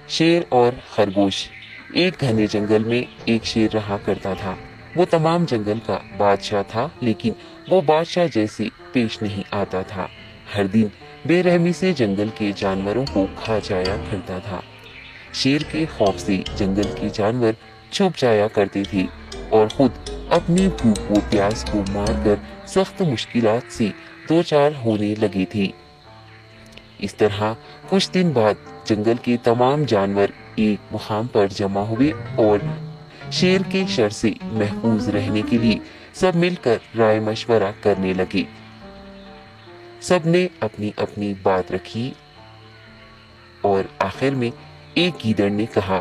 شیر اور خرگوش۔ ایک گھنے جنگل میں ایک شیر رہا کرتا تھا۔ وہ تمام جنگل کا بادشاہ تھا، لیکن وہ بادشاہ جیسے پیش نہیں آتا تھا۔ ہر دن بے رحمی سے جنگل کے جانوروں کو کھا جایا کرتا تھا۔ شیر کے خوف سے جنگل کے جانور چھپ جایا کرتے تھے اور خود اپنی بھوک و پیاس کو مار کر سخت مشکلات سے دوچار ہونے لگے تھے۔ اس طرح کچھ دن بعد جنگل کے تمام جانور ایک مقام پر جمع ہوئے اور شیر کے شر سے محفوظ رہنے کے لیے سب مل کر رائے مشورہ کرنے لگے۔ سب نے اپنی اپنی بات رکھی اور آخر میں ایک گیدڑ نے کہا،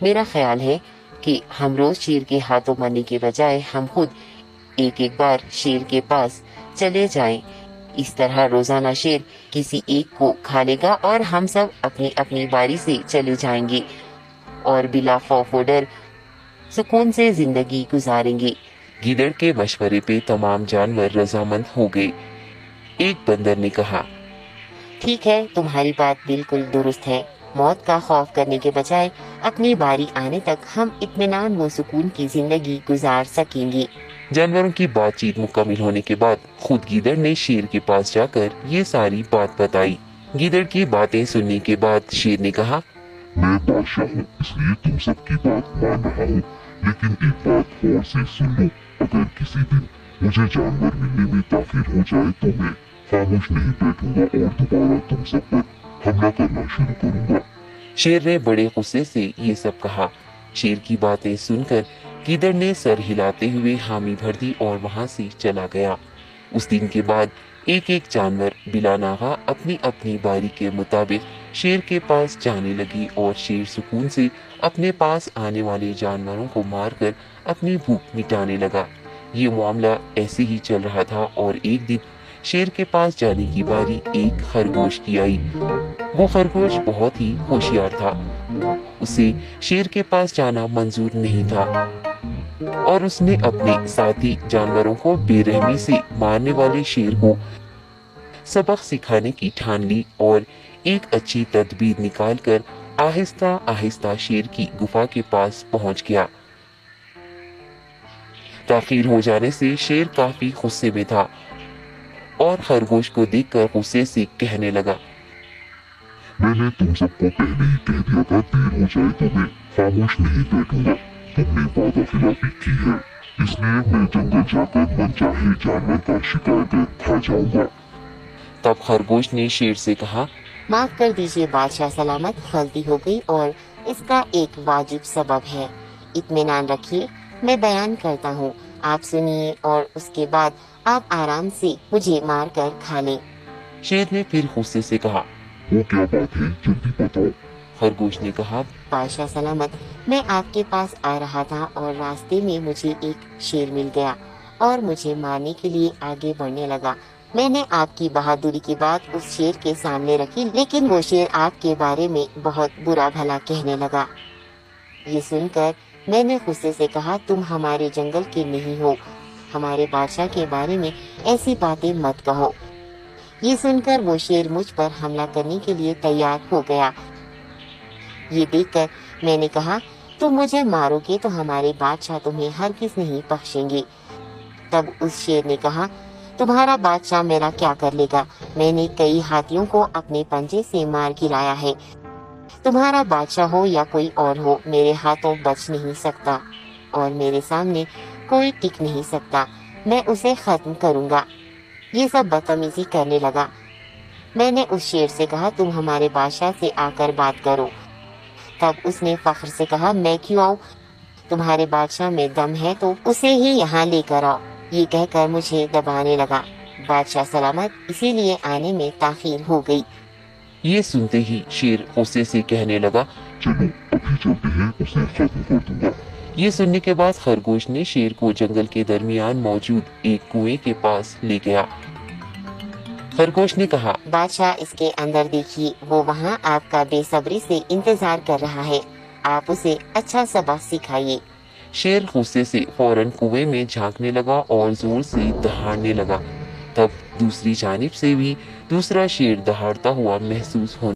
میرا خیال ہے کہ ہم روز شیر کے ہاتھوں مرنے کے بجائے ہم خود ایک بار شیر کے پاس چلے جائیں۔ اس طرح روزانہ شیر کسی ایک کو کھا لے گا اور ہم سب اپنی اپنی باری سے چلے جائیں گے اور بلا خوف و ڈر سکون سے زندگی گزاریں گے۔ گیدڑ کے مشورے پہ تمام جانور رضامند ہو گئے۔ ایک بندر نے کہا، ٹھیک ہے، تمہاری بات بالکل درست ہے۔ موت کا خوف کرنے کے بجائے اپنی باری آنے تک ہم اطمینان و سکون کی زندگی گزار سکیں گے۔ جانوروں کی بات چیت مکمل ہونے کے بعد خود گیدڑ نے شیر کے پاس جا کر یہ ساری بات بتائی۔ گیدڑ کی باتیں سننے کے بعد شیر نے کہا، میں بادشاہ ہوں، اس لیے تم سب کی بات مان رہا ہوں، لیکن ایک بات غور سے سن لو، اگر کسی دن مجھے جانور ملنے میں تاخیر ہو جائے تو میں خاموش نہیں بیٹھوں گا اور دوبارہ تم سب پر حملہ کرنا شروع کروں گا۔ شیر نے بڑے غصے سے یہ سب کہا۔ شیر کی باتیں سن کر گیدڑ نے سر ہلاتے ہوئے حامی بھر دی اور وہاں سے چلا گیا۔ اس دن کے بعد ایک ایک جانور بلا ناغہ اپنی اپنی باری کے مطابق شیر کے پاس جانے لگی اور شیر سکون سے اپنے پاس آنے والے جانوروں کو مار کر اپنی بھوک مٹانے لگا۔ یہ معاملہ ایسے ہی چل رہا تھا اور ایک دن شیر کے پاس جانے کی باری ایک خرگوش کی آئی۔ وہ خرگوش بہت ہی ہوشیار تھا۔ اسے شیر کے پاس جانا منظور نہیں تھا اور اس نے اپنے ساتھی جانوروں کو بے رحمی سے مارنے والے شیر کو سبق سکھانے کی ٹھان لی اور ایک اچھی تدبیر نکال کر آہستہ آہستہ شیر کی گفا کے پاس پہنچ گیا۔ تاخیر ہو جانے سے شیر کافی غصے میں تھا اور خرگوش کو دیکھ کر غصے سے کہنے لگا، میں نے تم سب کو پہلے ہی کہہ دیا تھا، دیر ہو جائے تو میں خاموش نہیں بیٹھوں گا۔ تم نے وعدہ خلافی کی ہے، اس لیے میں جنگل جا کر من چاہے جانور کا شکار کر کھا جاؤں گا۔ تب خرگوش نے شیر سے کہا، معاف کر دیجیے بادشاہ سلامت، غلطی ہو گئی اور اس کا ایک واجب سبب ہے۔ اطمینان رکھیے، میں بیان کرتا ہوں، آپ سنیے اور اس کے بعد آپ آرام سے مجھے مار کر کھا لیں۔ شیر نے پھر غصے سے کہا، وہ کیا بات ہے، جلدی بتاؤ۔ خرگوش نے کہا، بادشاہ سلامت، میں آپ کے پاس آ رہا تھا اور راستے میں مجھے ایک شیر مل گیا اور مجھے مارنے کے لیے آگے بڑھنے لگا۔ میں نے آپ کی بہادری کی بات اس شیر کے سامنے رکھی، لیکن وہ شیر آپ کے بارے میں بہت برا بھلا کہنے لگا۔ یہ سن کر میں نے غصے سے کہا، تم ہمارے جنگل کے نہیں ہو، ہمارے بادشاہ کے بارے میں ایسی باتیں مت کہو۔ یہ سن کر وہ شیر مجھ پر حملہ کرنے کے لیے تیار ہو گیا۔ یہ دیکھ کر میں نے کہا، تم مجھے مارو گے تو ہمارے بادشاہ تمہیں ہرگز نہیں بخشیں گے۔ تب اس شیر نے کہا، تمہارا بادشاہ میرا کیا کر لے گا؟ میں نے کئی ہاتھیوں کو اپنے پنجے سے مار گرایا ہے۔ تمہارا بادشاہ ہو یا کوئی اور ہو، میرے ہاتھوں بچ نہیں سکتا اور میرے سامنے کوئی ٹک نہیں سکتا۔ میں اسے ختم کروں گا۔ یہ سب بدتمیزی کرنے لگا۔ میں نے اس شیر سے کہا، تم ہمارے بادشاہ سے آ کر بات کرو۔ تب اس نے فخر سے کہا، میں کیوں آؤں؟ تمہارے بادشاہ میں دم ہے تو اسے ہی یہاں لے کر آؤ۔ یہ کہہ کر مجھے دبانے لگا۔ بادشاہ سلامت، اسی لیے آنے میں تاخیر ہو گئی۔ یہ سنتے ہی شیر غصے سے کہنے لگا، چلو ابھی چلتے ہیں، اسے ختم کر دوں گا۔ یہ سننے کے بعد خرگوش نے شیر کو جنگل کے درمیان موجود ایک کنویں کے پاس لے گیا۔ خرگوش نے کہا، بادشاہ اس کے اندر دیکھیے، وہ وہاں آپ کا بے صبری سے انتظار کر رہا ہے، آپ اسے اچھا سبق سکھائیے۔ شیر غصے سے فوراً کنویں میں جھانکنے لگا اور زور سے دہاڑنے لگا۔ تب دوسری جانب سے بھی دوسرا شیر دہاڑتا ہوا محسوس ہونے